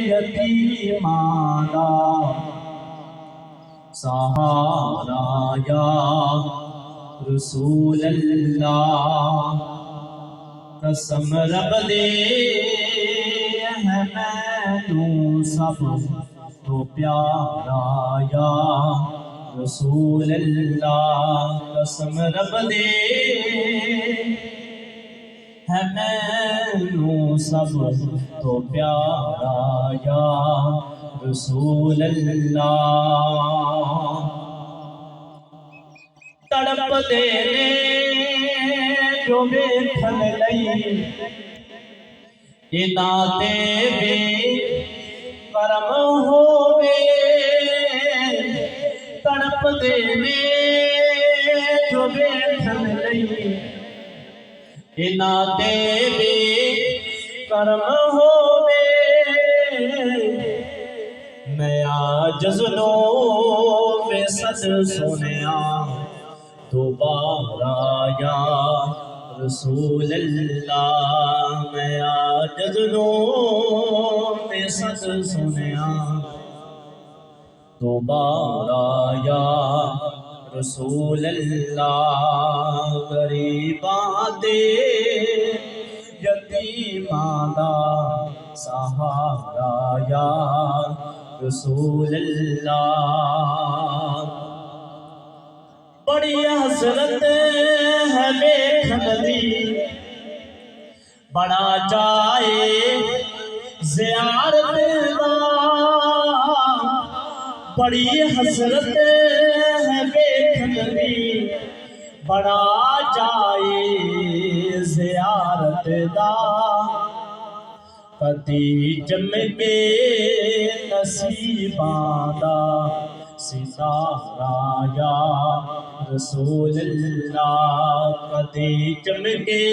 यतीमां दा सहारा या रसूल अल्लाह। कसम रब दे है मैनू सब तो प्यारा या रसूल अल्लाह। कसम रब दे है मैनू सब तो प्यारा या रसूल अल्लाह। तड़पदे ने जो वेखण लई इन्हां ते भी करम होवे। तड़पदे ने जो वेखण लई इन्हां ते भी करम होवे। मैं आजिज़ नो वे सद सुनिया दोबारा या रसूल अल्लाह। मैं आजिज़ नो वे सद सुनिया दोबारा या रसूल अल्लाह। गरीबां दे यतीमां दा सहारा या रसूल अल्लाह। बड़ी हसरत है वेखण दी बड़ा चाहे ज़ियारत दा। बड़ी हसरत है वेखण दी बड़ा चाहे ज़ियारत दा। कदी जमगे नसीबां दा सितारा या रसूल अल्लाह। कदी जमगे